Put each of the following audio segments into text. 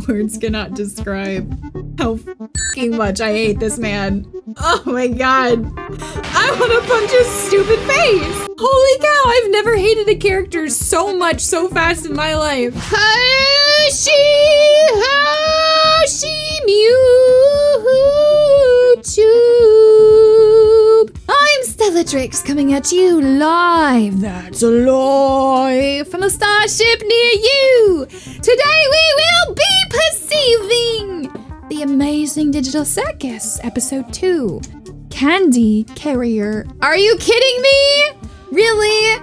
Words cannot describe how fucking much I hate this man. Oh my god. I want to punch his stupid face. Holy cow, I've never hated a character so much so fast in my life. Hashi Mewtube. I'm Stellatrix coming at you live. That's a lie. From a starship near you. Today we will be perceiving the Amazing Digital Circus, episode 2. Candy Carrier. Are you kidding me? Really?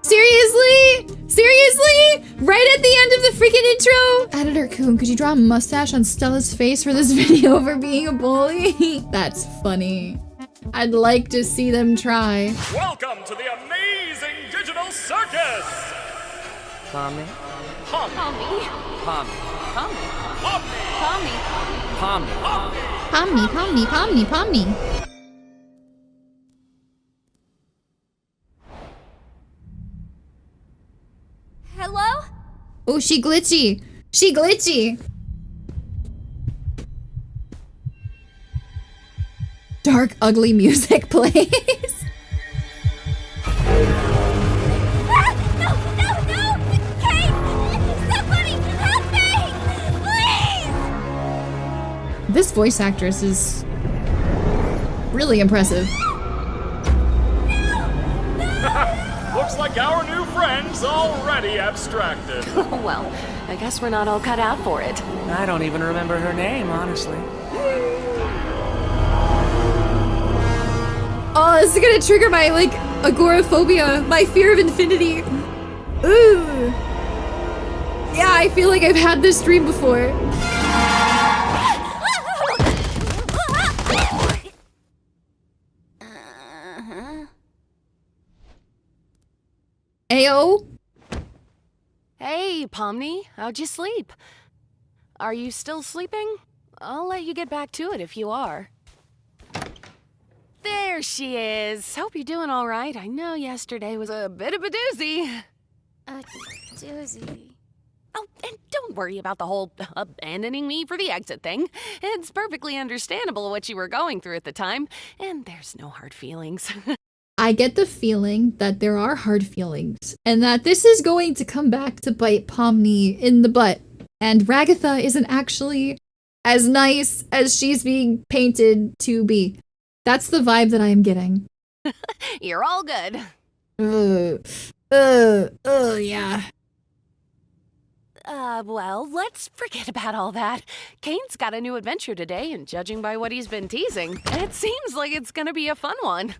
Seriously? Seriously? Right at the end of the freaking intro? Editor Coon, could you draw a mustache on Stella's face for this video for being a bully? That's funny. I'd like to see them try. Welcome to the Amazing Digital Circus! Pomni? Pomni. Pomni. Pomni. Pomni. Pomni. Hello? Oh, she glitchy. She glitchy. Dark, ugly music plays. No! Caine! Somebody help me! Please! This voice actress is really impressive. Looks like our new friend's already abstracted. Well, I guess we're not all cut out for it. I don't even remember her name, honestly. Oh, this is gonna trigger my, like, agoraphobia, my fear of infinity. Ooh. Yeah, I feel like I've had this dream before. Ayo? Hey, Pomni, how'd you sleep? Are you still sleeping? I'll let you get back to it if you are. There she is. Hope you're doing all right. I know yesterday was a bit of a doozy. A doozy. Oh, and don't worry about the whole abandoning me for the exit thing. It's perfectly understandable what you were going through at the time, and there's no hard feelings. I get the feeling that there are hard feelings, and that this is going to come back to bite Pomni in the butt, and Ragatha isn't actually as nice as she's being painted to be. That's the vibe that I am getting. You're all good. Yeah. Well, let's forget about all that. Caine's got a new adventure today, and judging by what he's been teasing, it seems like it's gonna be a fun one.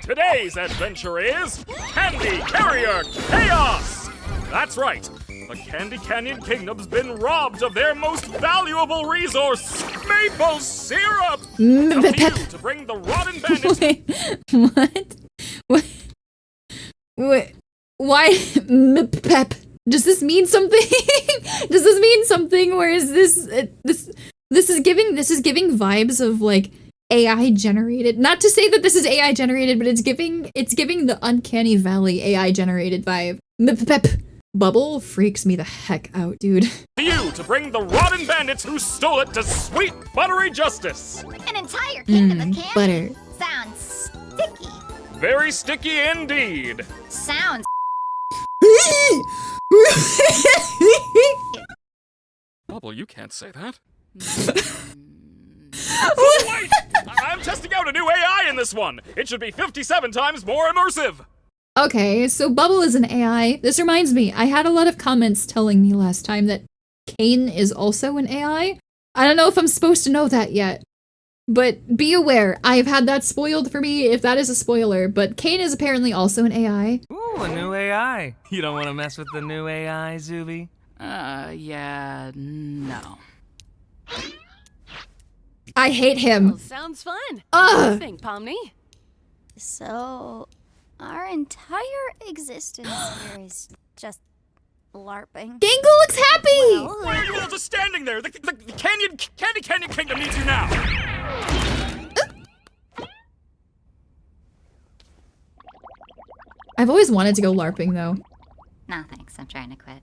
Today's adventure is Candy Carrier Chaos! That's right, the Candy Canyon Kingdom's been robbed of their most valuable resource, maple syrup! Now to you to bring the rotten bandits... Wait, what? Wait, why? Pep. Does this mean something? Does this mean something? Or is this is giving vibes of like AI generated? Not to say that this is AI generated, but it's giving the Uncanny Valley AI generated vibe. Pep. Bubble freaks me the heck out, dude. To you to bring the rotten bandits who stole it to sweet buttery justice. An entire kingdom of candy? Butter. Sounds sticky. Very sticky indeed. Sounds Bubble, you can't say that. Wait! I'm testing out a new AI in this one. It should be 57 times more immersive. Okay, so Bubble is an AI. This reminds me, I had a lot of comments telling me last time that Caine is also an AI. I don't know if I'm supposed to know that yet, but be aware, I've had that spoiled for me if that is a spoiler, but Caine is apparently also an AI. Ooh, a new AI. You don't want to mess with the new AI, Zooble? Yeah, no. I hate him. Well, sounds fun. What do you think, Pomni? so. Our entire existence here is just LARPing. Gangle looks happy! Why are you all just standing there? The Candy Canyon Kingdom needs you now. I've always wanted to go LARPing though. Nah, thanks. I'm trying to quit.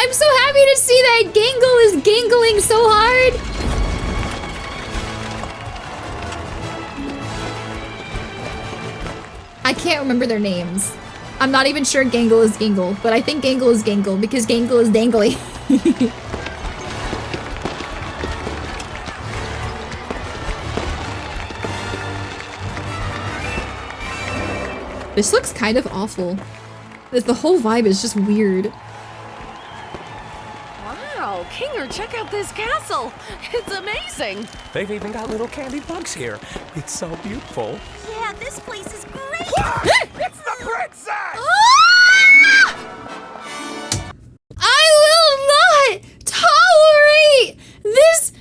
I'm so happy to see that Gangle is gangling so hard. I can't remember their names. I'm not even sure Gangle is Gangle, but I think Gangle is Gangle because Gangle is dangly. This looks kind of awful. The whole vibe is just weird. Wow, Kinger, check out this castle. It's amazing. They've even got little candy bugs here. It's so beautiful. Yeah, this place is great. It's the princess! I will not tolerate this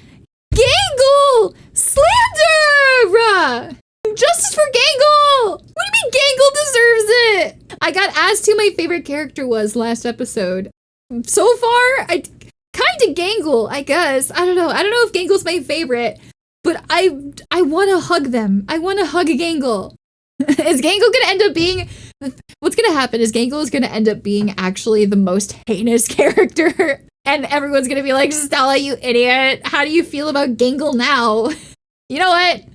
Gangle slander! Justice for Gangle! What do you mean Gangle deserves it? I got asked who my favorite character was last episode. So far, I kinda Gangle, I guess. I don't know if Gangle's my favorite, but I want to hug them. I want to hug Gangle. Is Gangle gonna end up being... What's gonna happen is Gangle is gonna end up being actually the most heinous character. And everyone's gonna be like, Stella, you idiot. How do you feel about Gangle now? You know what?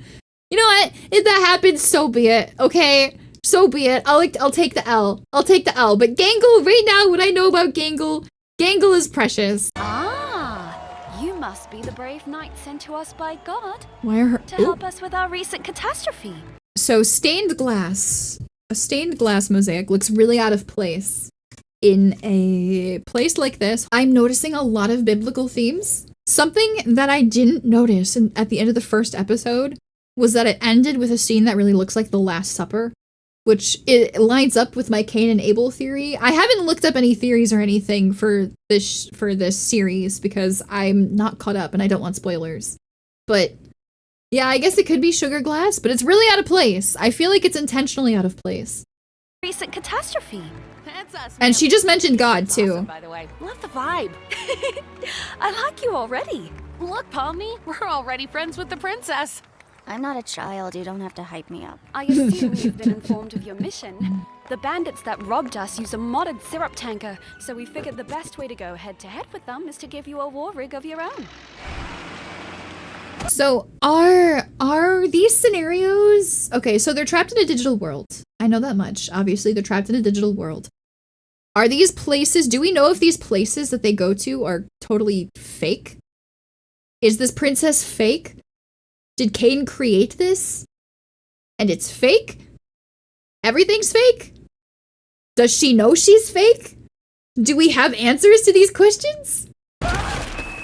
If that happens, so be it, okay? So be it. I'll take the L. I'll take the L. But Gangle, right now, what I know about Gangle is precious. Ah, you must be the brave knight sent to us by God Why are her... to help us with our recent catastrophe. So stained glass. A stained glass mosaic looks really out of place in a place like this. I'm noticing a lot of biblical themes. Something that I didn't notice at the end of the first episode was that it ended with a scene that really looks like the Last Supper, which it lines up with my Caine and Abel theory. I haven't looked up any theories or anything for this series because I'm not caught up and I don't want spoilers. But yeah, I guess it could be sugar glass, but it's really out of place. I feel like it's intentionally out of place. Recent catastrophe. That's us. And she just mentioned God It's too. awesome, by the way. Love the vibe. I like you already. Look, Pomni, we're already friends with the princess. I'm not a child. You don't have to hype me up. I assume you've been informed of your mission. The bandits that robbed us use a modded syrup tanker, so we figured the best way to go head-to-head with them is to give you a war rig of your own. So are these scenarios... Okay, so they're trapped in a digital world. I know that much. Obviously, they're trapped in a digital world. Are these places... Do we know if these places that they go to are totally fake? Is this princess fake? Did Caine create this? And it's fake? Everything's fake? Does she know she's fake? Do we have answers to these questions?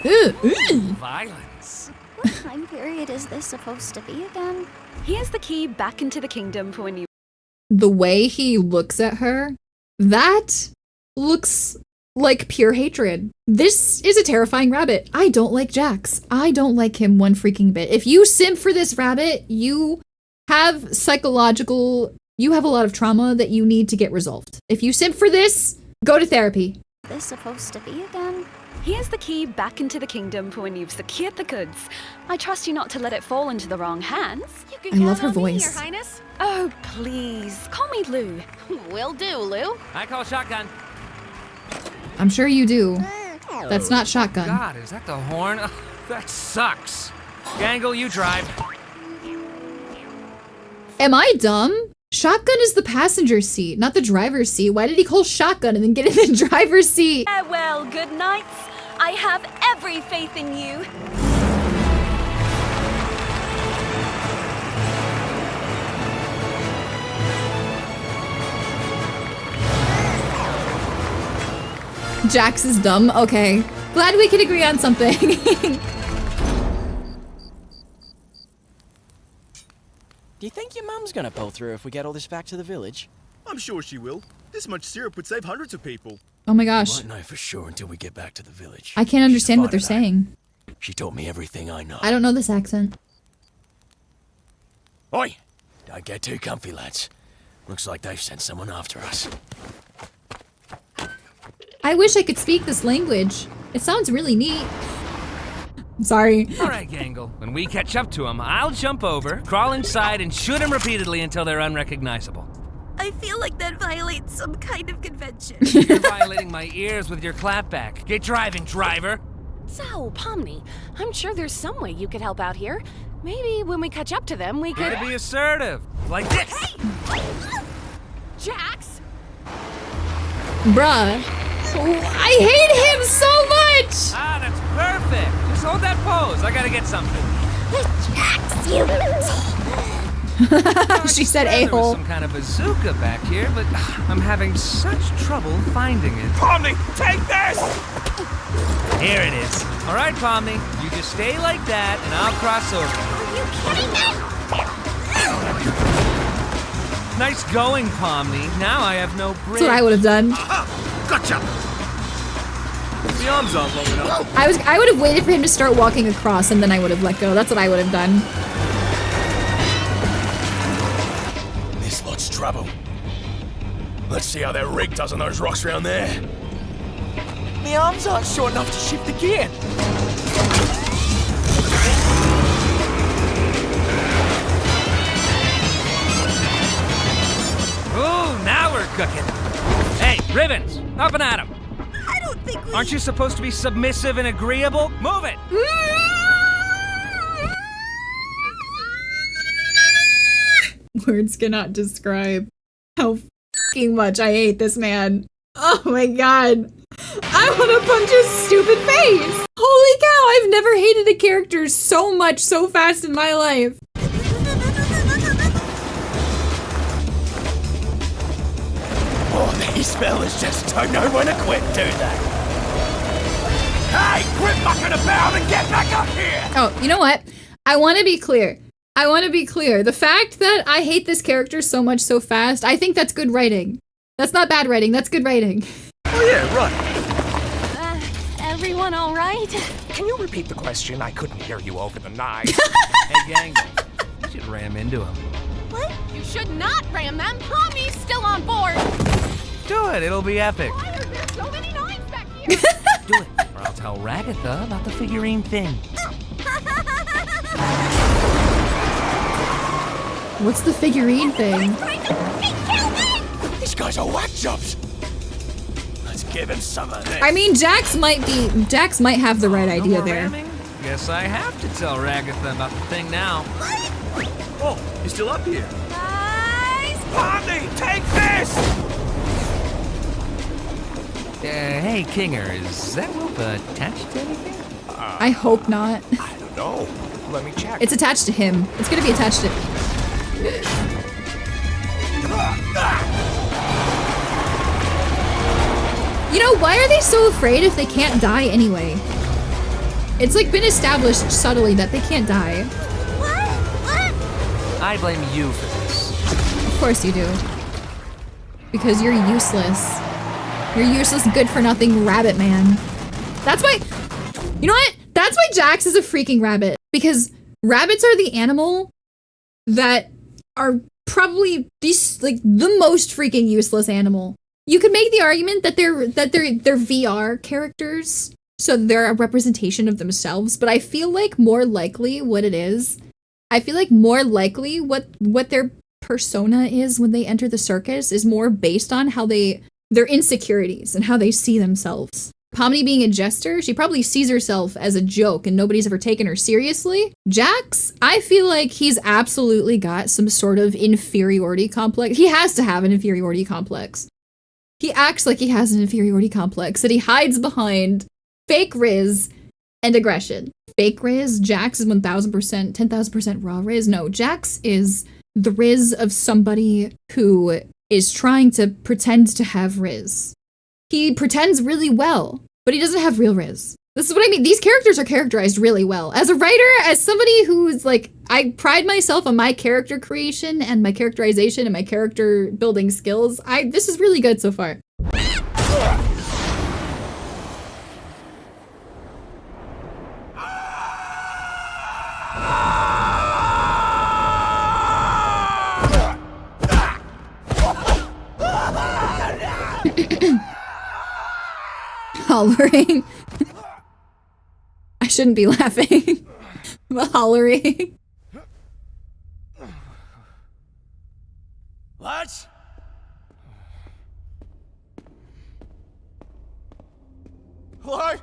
Violence. What time period is this supposed to be again? Here's the key back into the kingdom for when you... The way he looks at her, that looks like pure hatred. This is a terrifying rabbit. I don't like Jax. I don't like him one freaking bit. If you simp for this rabbit, you have a lot of trauma that you need to get resolved. If you simp for this, go to therapy. This supposed to be again? Here's the key back into the kingdom for when you've secured the goods. I trust you not to let it fall into the wrong hands. You can I love count her on me, voice. Your Highness. Oh, please. Call me Lou. Will do, Lou. I call shotgun. I'm sure you do. That's not shotgun. God, is that the horn? Ugh, that sucks. Gangle, you drive. Am I dumb? Shotgun is the passenger seat, not the driver's seat. Why did he call shotgun and then get in the driver's seat? Farewell, good knights. I have every faith in you. Jax is dumb. Okay. Glad we can agree on something. Do you think your mum's gonna pull through if we get all this back to the village? I'm sure she will. This much syrup would save hundreds of people. Oh my gosh. Won't know for sure until we get back to the village. I can't understand what they're saying. She taught me everything I know. I don't know this accent. Oi! Don't get too comfy, lads. Looks like they've sent someone after us. I wish I could speak this language. It sounds really neat. Sorry. All right, Gangle. When we catch up to them, I'll jump over, crawl inside, and shoot them repeatedly until they're unrecognizable. I feel like that violates some kind of convention. You're violating my ears with your clapback. Get driving, driver. So, Pomni, I'm sure there's some way you could help out here. Maybe when we catch up to them, we could... Gotta be assertive. Like this. Hey! Jax! Bruh. I hate him so much! Ah, that's perfect. Just hold that pose. I gotta get something. Jax, you... She said There was a-hole. some kind of bazooka back here, but I'm having such trouble finding it. Pomni, take this! Here it is. All right, Pomni, you just stay like that, and I'll cross over. Are you kidding me? Nice going, Pomni. Now I have no bridge. That's what I would have done. Gotcha! The arms aren't long enough. I would have waited for him to start walking across and then I would have let go. That's what I would have done. This lot's trouble. Let's see how that rig does on those rocks around there. My arms aren't short enough to shift the gear. Ooh, now we're cooking. Hey, Ribbons, up and at 'em. I don't think we... Aren't you supposed to be submissive and agreeable? Move it! Words cannot describe how fucking much I hate this man. Oh my god. I want to punch his stupid face. Holy cow, I've never hated a character so much so fast in my life. Oh, these fellas just don't know when to quit, do they? Hey, quit mucking about and get back up here! Oh, you know what? I want to be clear. The fact that I hate this character so much so fast, I think that's good writing. That's not bad writing, that's good writing. Oh yeah, right. Everyone all right? Can you repeat the question? I couldn't hear you over the noise. Hey, Gangle, you should ram into him. What? You should not ram them. Pomni's still on board. Do it, it'll be epic. Why are there so many knives back here? Do it, or I'll tell Ragatha about the figurine thing. What's the figurine thing? These guys are whack jobs. Let's give him some of this. I mean, Jax might have the right idea more there. ramming? Guess I have to tell Ragatha about the thing now. Oh, you're still up here. Pomni, take this! Hey, Kinger, is that rope attached to anything? I hope not. I don't know. Let me check. It's attached to him. It's gonna be attached to... You know, why are they so afraid if they can't die anyway? It's like been established subtly that they can't die. I blame you for this. Of course you do. Because you're useless. You're useless, good for nothing rabbit man. That's why, you know what? That's why Jax is a freaking rabbit. Because rabbits are the animal that are probably the most freaking useless animal. You could make the argument that they're VR characters, so they're a representation of themselves, but I feel like more likely what it is, I feel like more likely what their persona is when they enter the circus is more based on how their insecurities and how they see themselves. Pomni being a jester, she probably sees herself as a joke and nobody's ever taken her seriously. Jax, I feel like he's absolutely got some sort of inferiority complex. He has to have an inferiority complex. He acts like he has an inferiority complex that he hides behind fake riz and aggression. Fake riz, Jax is 1000%, 10,000% raw riz. No, Jax is the riz of somebody who is trying to pretend to have riz. He pretends really well, but he doesn't have real riz. This is what I mean. These characters are characterized really well. As a writer, as somebody who's like, I pride myself on my character creation and my characterization and my character building skills. This is really good so far. Hollering. I shouldn't be laughing. But hollering. Lads, Supply?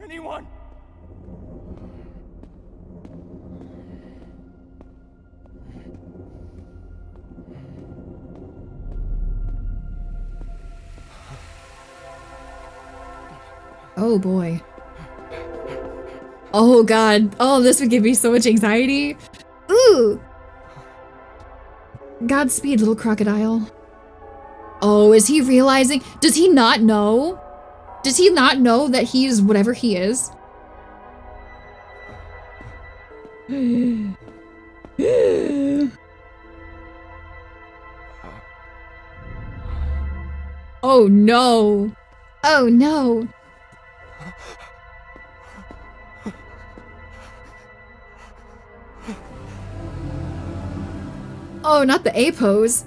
Anyone? Oh boy. Oh god. Oh, this would give me so much anxiety. Ooh. Godspeed, little crocodile. Oh, is he realizing? Does he not know? Does he not know that he's whatever he is? Oh no. Oh no. Oh, not the A pose.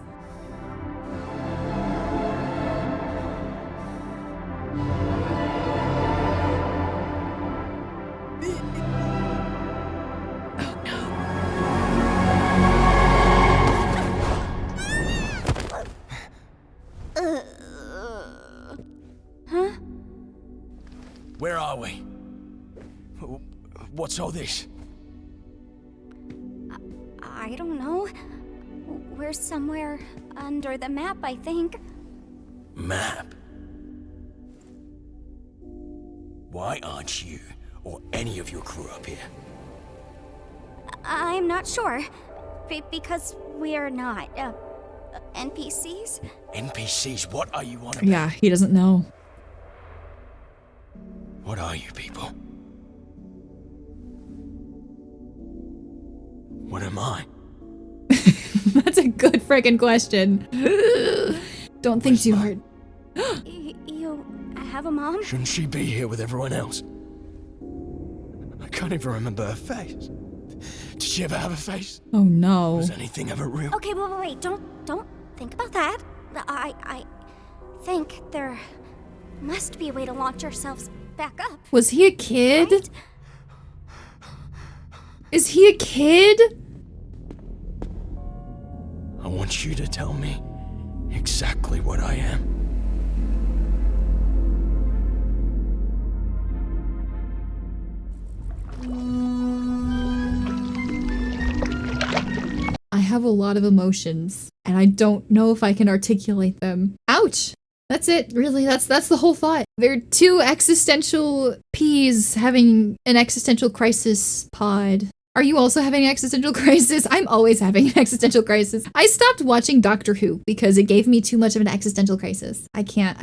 Huh? Where are we? What's all this? I don't know. We're somewhere under the map, I think. Map? Why aren't you or any of your crew up here? I'm not sure. Because we're not, NPCs? NPCs? What are you on about? Yeah, he doesn't know. What are you people? What am I? That's a good friggin' question. Don't think too hard. You have a mom? Shouldn't she be here with everyone else? I can't even remember her face. Did she ever have a face? Oh no. Was anything ever real? Okay, wait, don't think about that. I think there must be a way to launch ourselves back up. Was he a kid? Right? Is he a kid? I want you to tell me exactly what I am. I have a lot of emotions, and I don't know if I can articulate them. Ouch! That's it, really, that's the whole thought. They're two existential P's having an existential crisis pod. Are you also having an existential crisis? I'm always having an existential crisis. I stopped watching Doctor Who because it gave me too much of an existential crisis. I can't.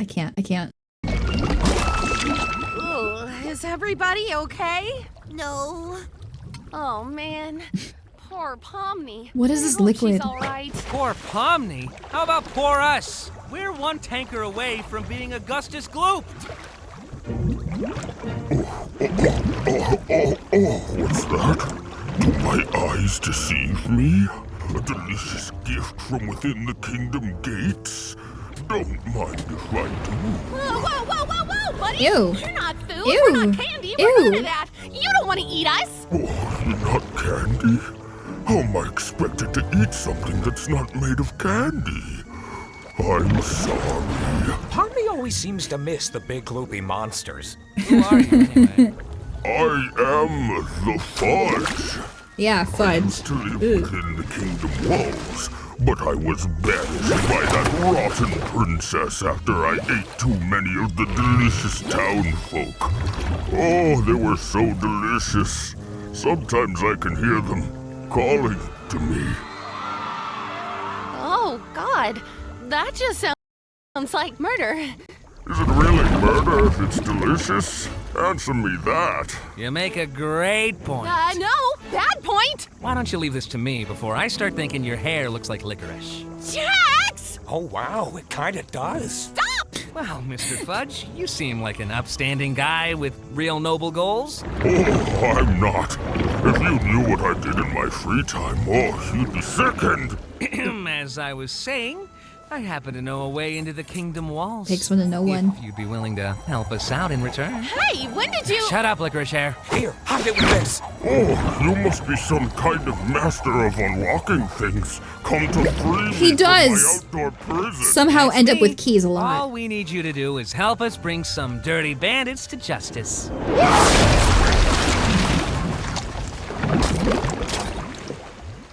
Ooh, is everybody okay? No. Oh man, poor Pomni. What is I this hope liquid? She's all right. Poor Pomni? How about poor us? We're one tanker away from being Augustus glooped. What's that? Do my eyes deceive me? A delicious gift from within the kingdom gates? Don't mind if I do. Whoa, buddy! Ew. You're not food. Ew. We're not candy. We're Ew. none of that. You don't want to eat us. Oh, you're not candy? How am I expected to eat something that's not made of candy? I'm sorry. Pomni always seems to miss the big gloopy monsters. Who are you anyway? I am the Fudge. Yeah, I Fudge. used to live within the kingdom walls, but I was banished by that rotten princess after I ate too many of the delicious townfolk. Oh, they were so delicious. Sometimes I can hear them calling to me. Oh God, that just sounds like murder. Is it really murder if it's delicious? Answer me that. You make a great point. No, bad point. Why don't you leave this to me before I start thinking your hair looks like licorice? Jax! Oh, wow, it kinda does. Stop! Well, Mr. Fudge, you seem like an upstanding guy with real noble goals. Oh, I'm not. If you knew what I did in my free time, oh, you'd be sickened. As I was saying, I happen to know a way into the kingdom walls. Takes one to know one. If you'd be willing to help us out in return. Hey, when did you... Shut up, Licorice Hair. Here, hide it with this. Oh, you must be some kind of master of unlocking things. Come to free He me does from my outdoor prison. somehow end up with keys a All lot. we need you to do is help us bring some dirty bandits to justice.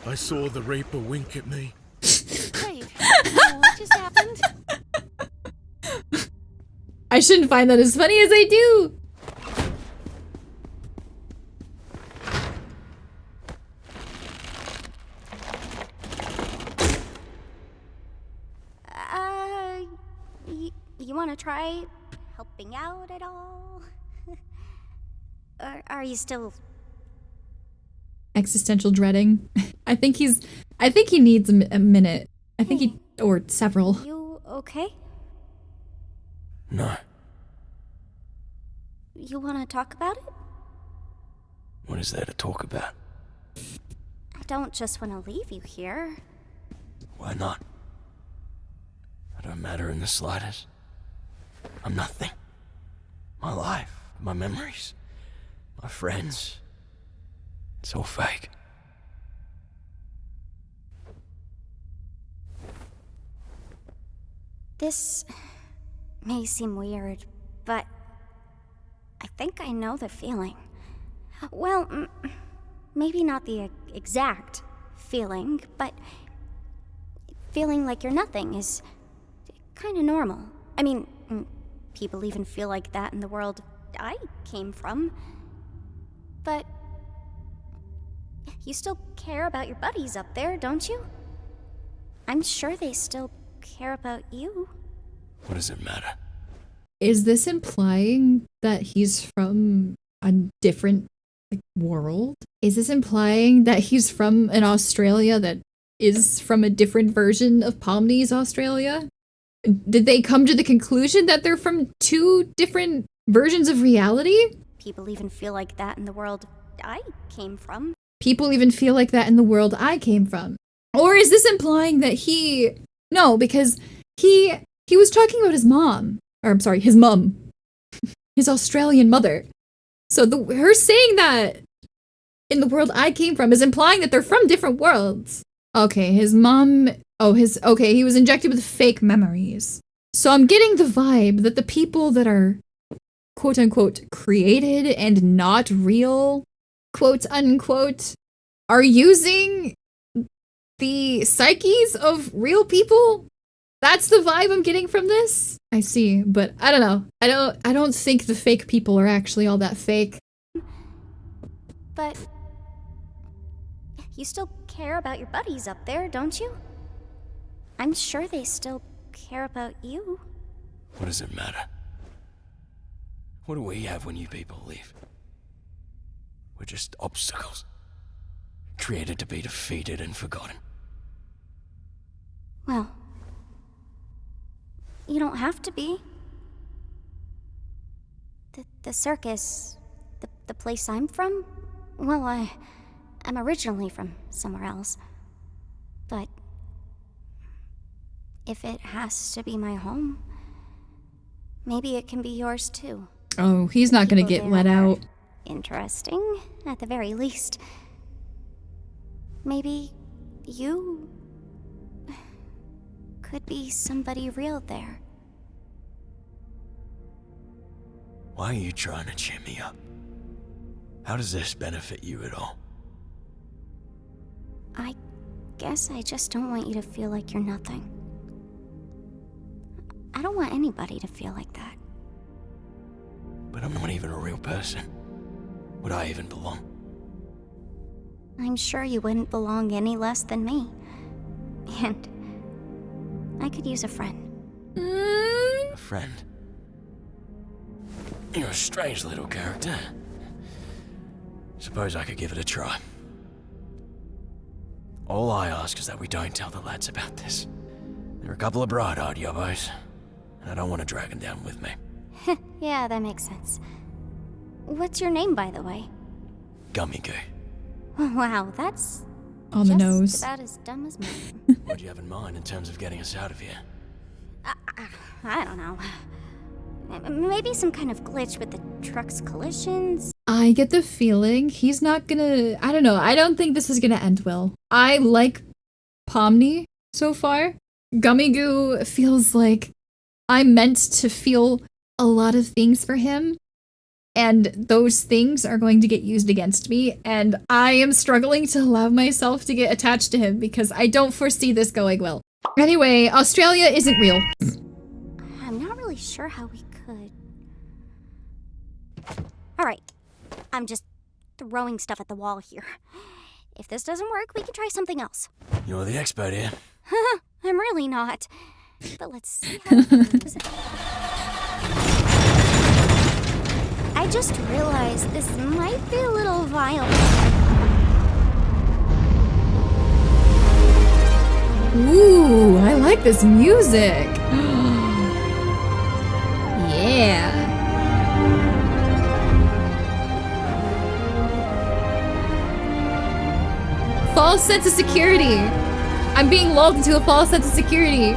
I saw the Reaper wink at me. Wait, what just happened? I shouldn't find that as funny as I do. You want to try helping out at all? Or are you still... Existential dreading. I think he needs a minute. I think he, or several. You okay? No. You want to talk about it? What is there to talk about? I don't just want to leave you here. Why not? I don't matter in the slightest. I'm nothing. My life, my memories, my friends. It's all fake. This may seem weird, but I think I know the feeling. Well, maybe not the exact feeling, but feeling like you're nothing is kind of normal. I mean, people even feel like that in the world I came from. But you still care about your buddies up there, don't you? I'm sure they still care about you. What does it matter? Is this implying that he's from a different world? Is this implying that he's from an Australia that is from a different version of Pomni's Australia? Did they come to the conclusion that they're from two different versions of reality? People even feel like that in the world I came from. People even feel like that in the world I came from. Or is this implying that no, because he was talking about his mom. Or I'm sorry, his mum. His Australian mother. So her saying that in the world I came from is implying that they're from different worlds. Okay, his mom, he was injected with fake memories. So I'm getting the vibe that the people that are quote unquote created and not real, quote unquote, are using the psyches of real people. That's the vibe I'm getting from this. I see, but I don't know. I don't think the fake people are actually all that fake. But you still care about your buddies up there, don't you? I'm sure they still care about you. What does it matter? What do we have when you people leave? We're just obstacles. Created to be defeated and forgotten. Well, you don't have to be. The circus, the place I'm from, well, I'm originally from somewhere else. But if it has to be my home, maybe it can be yours too. Oh, he's not gonna get let out. Interesting, at the very least. Maybe you could be somebody real there. Why are you trying to cheer me up? How does this benefit you at all? I guess I just don't want you to feel like you're nothing. I don't want anybody to feel like that. But I'm not even a real person. Would I even belong? I'm sure you wouldn't belong any less than me. And I could use a friend. A friend? You're a strange little character. Suppose I could give it a try. All I ask is that we don't tell the lads about this. They're a couple of bright-eyed yobbos, and I don't want to drag them down with me. Yeah, that makes sense. What's your name, by the way? Gummy Goo. Wow, that's On the nose. Just about as dumb as me. What do you have in mind in terms of getting us out of here? I don't know. Maybe some kind of glitch with the truck's collisions. I get the feeling he's not gonna... I don't know. I don't think this is gonna end well. I like Pomni so far. Gummy Goo feels like I'm meant to feel a lot of things for him. And those things are going to get used against me. And I am struggling to allow myself to get attached to him because I don't foresee this going well. Anyway, Australia isn't real. I'm not really sure how we could. Alright, I'm just throwing stuff at the wall here. If this doesn't work, we can try something else. You're the expert here. I'm really not. But let's see how it goes. I just realized this might be a little violent. Ooh, I like this music. Yeah. False sense of security. I'm being lulled into a false sense of security.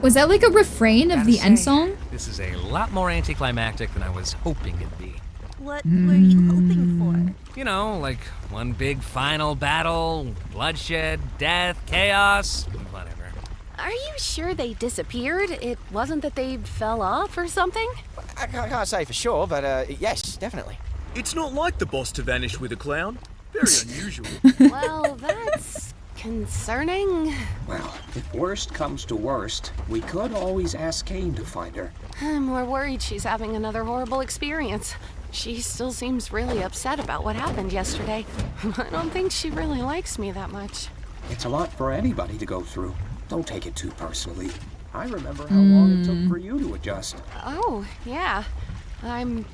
Was that like a refrain of the end song? This is a lot more anticlimactic than I was hoping it'd be. What were you hoping for? You know, like one big final battle, bloodshed, death, chaos, whatever. Are you sure they disappeared? It wasn't that they fell off or something? I can't say for sure, but yes, definitely. It's not like the boss to vanish with a clown. Very unusual. Well, that's concerning. Well, if worst comes to worst, we could always ask Caine to find her. I'm more worried she's having another horrible experience. She still seems really upset about what happened yesterday. I don't think she really likes me that much. It's a lot for anybody to go through. Don't take it too personally. I remember how long it took for you to adjust. Oh, yeah. I'm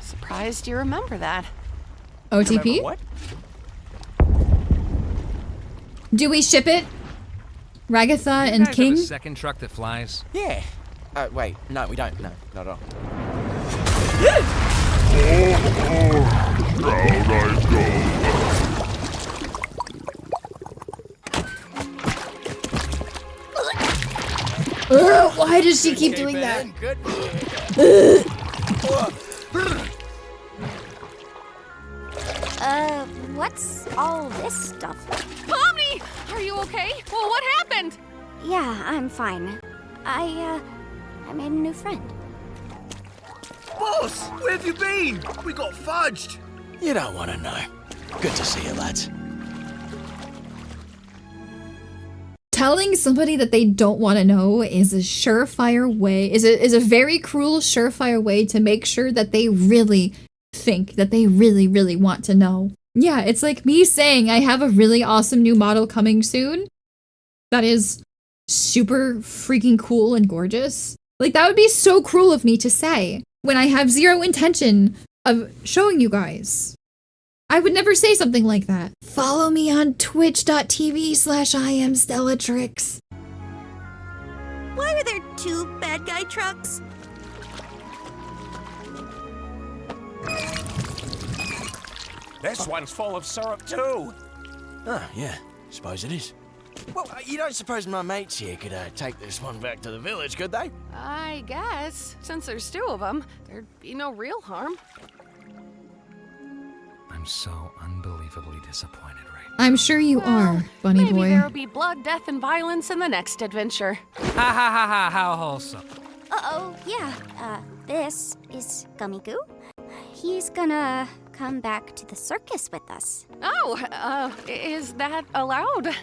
surprised you remember that. OTP? Remember what? Do we ship it? Ragatha You and guys King? have a second truck that flies? Yeah. Wait, no, we don't. No, not at all. Down I go. Why does she keep doing that? What's all this stuff? Pomni! Are you okay? Well, what happened? Yeah, I'm fine. I made a new friend. Boss, where have you been? We got fudged. You don't want to know. Good to see you, lads. Telling somebody that they don't want to know is a surefire way, is a very cruel, surefire way to make sure that they really think that they really, really want to know. Yeah, it's like me saying I have a really awesome new model coming soon. That is super freaking cool and gorgeous. Like, that would be so cruel of me to say when I have zero intention of showing you guys. I would never say something like that. Follow me on twitch.tv/IamStellatrix. Why are there 2 bad guy trucks? This one's full of syrup too. Oh, yeah. Suppose it is. Well, you don't suppose my mates here could take this one back to the village, could they? I guess. Since there's 2 of them, there'd be no real harm. I'm so unbelievably disappointed right now. I'm sure you are, bunny Maybe boy. there'll be blood, death, and violence in the next adventure. Ha ha ha ha, how wholesome. Uh-oh, yeah. This is Gummy Goo. He's gonna come back to the circus with us. Oh, is that allowed?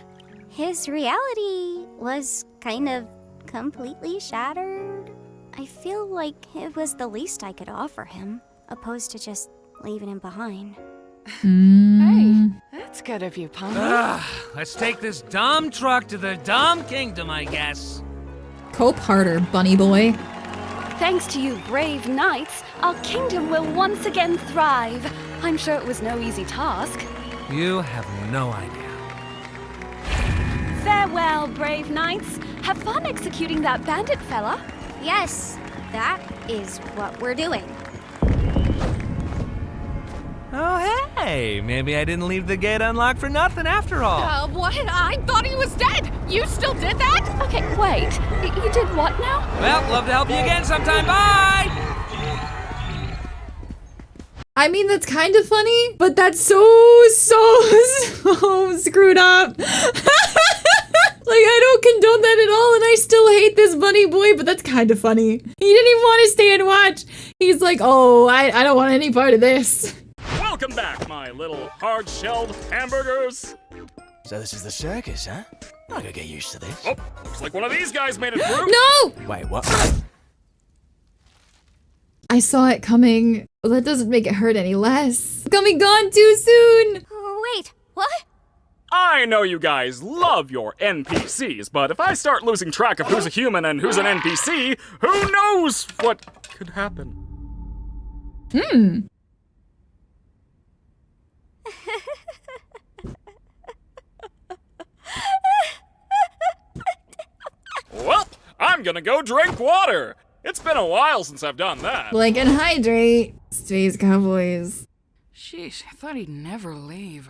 His reality was kind of completely shattered. I feel like it was the least I could offer him, opposed to just leaving him behind. Hey, that's good of you, Pomni. Let's take this dumb truck to the dumb kingdom, I guess. Cope harder, bunny boy. Thanks to you brave knights, our kingdom will once again thrive. I'm sure it was no easy task. You have no idea. Farewell, brave knights. Have fun executing that bandit fella. Yes, that is what we're doing. Oh, hey, maybe I didn't leave the gate unlocked for nothing after all. What? I thought he was dead. You still did that? Okay, wait. You did what now? Well, love to help you again sometime. Bye! I mean, that's kind of funny, but that's so screwed up. Like, I don't condone that at all, and I still hate this bunny boy, but that's kind of funny. He didn't even want to stay and watch. He's like, oh, I don't want any part of this. Welcome back, my little hard-shelled hamburgers. So this is the circus, huh? I gotta get used to this. Oh, looks like one of these guys made it through. No! Wait, what? I saw it coming. Well, that doesn't make it hurt any less. Coming gone too soon. Wait, what? I know you guys love your NPCs, but if I start losing track of who's a human and who's an NPC, who knows what could happen? Well, I'm gonna go drink water. It's been a while since I've done that. Blink and hydrate. Space Cowboys. Sheesh, I thought he'd never leave.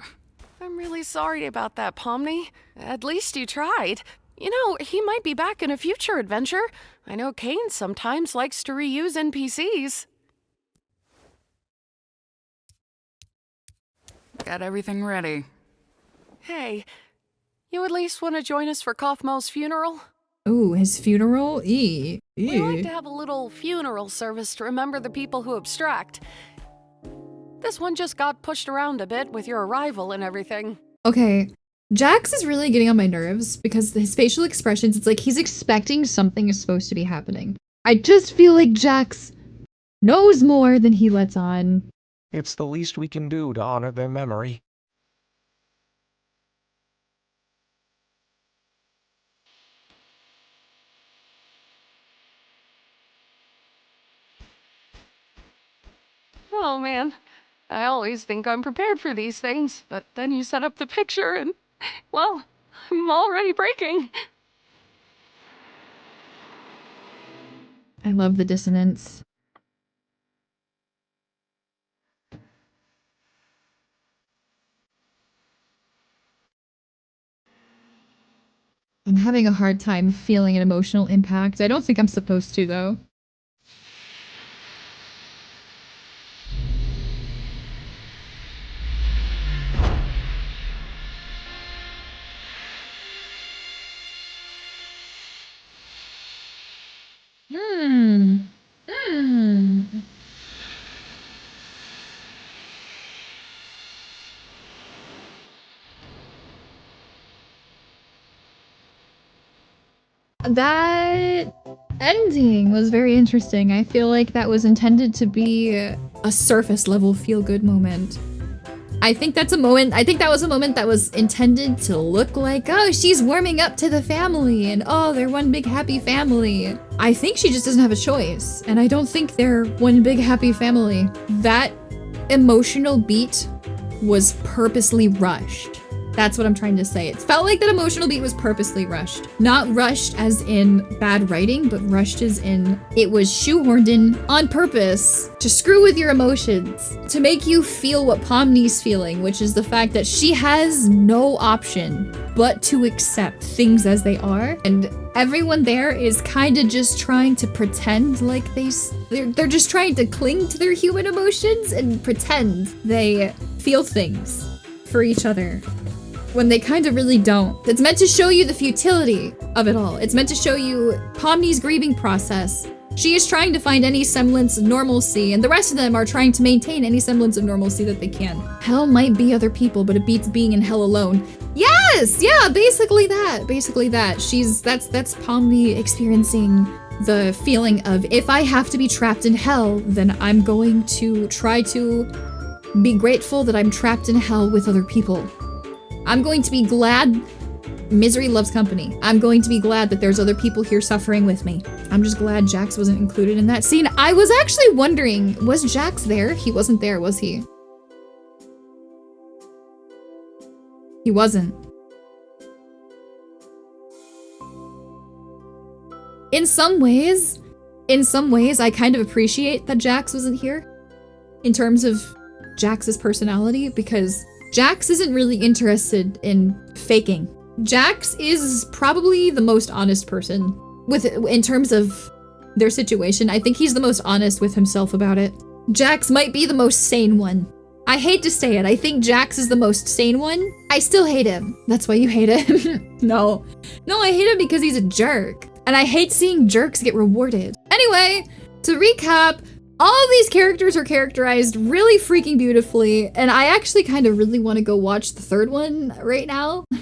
I'm really sorry about that, Pomni. At least you tried. You know, he might be back in a future adventure. I know Caine sometimes likes to reuse NPCs. Got everything ready. Hey, you at least want to join us for Kaufmo's funeral? Ooh, his funeral? We like to have a little funeral service to remember the people who abstract. This one just got pushed around a bit with your arrival and everything. Okay, Jax is really getting on my nerves because his facial expressions, it's like he's expecting something is supposed to be happening. I just feel like Jax knows more than he lets on. It's the least we can do to honor their memory. Oh man, I always think I'm prepared for these things, but then you set up the picture and, well, I'm already breaking. I love the dissonance. I'm having a hard time feeling an emotional impact. I don't think I'm supposed to, though. That ending was very interesting. I feel like that was intended to be a surface level feel-good moment. I think that was a moment that was intended to look like, oh, she's warming up to the family and oh, they're one big happy family. I think she just doesn't have a choice, and I don't think they're one big happy family. That emotional beat was purposely rushed. That's what I'm trying to say. It felt like that emotional beat was purposely rushed. Not rushed as in bad writing, but rushed as in it was shoehorned in on purpose to screw with your emotions, to make you feel what Pomni's feeling, which is the fact that she has no option but to accept things as they are. And everyone there is kind of just trying to pretend like they're just trying to cling to their human emotions and pretend they feel things for each other, when they kind of really don't. It's meant to show you the futility of it all. It's meant to show you Pomni's grieving process. She is trying to find any semblance of normalcy, and the rest of them are trying to maintain any semblance of normalcy that they can. Hell might be other people, but it beats being in hell alone. Yes! Yeah, basically that. Basically that. That's Pomni experiencing the feeling of, if I have to be trapped in hell, then I'm going to try to be grateful that I'm trapped in hell with other people. I'm going to be glad misery loves company. I'm going to be glad that there's other people here suffering with me. I'm just glad Jax wasn't included in that scene. I was actually wondering, was Jax there? He wasn't there, was he? He wasn't. in some ways, I kind of appreciate that Jax wasn't here in terms of Jax's personality, because Jax isn't really interested in faking. Jax is probably the most honest person in terms of their situation. I think he's the most honest with himself about it. Jax might be the most sane one. I hate to say it, I think Jax is the most sane one. I still hate him. That's why you hate him. No, I hate him because he's a jerk. And I hate seeing jerks get rewarded. Anyway, to recap, all of these characters are characterized really freaking beautifully, and I actually kind of really want to go watch the third one right now.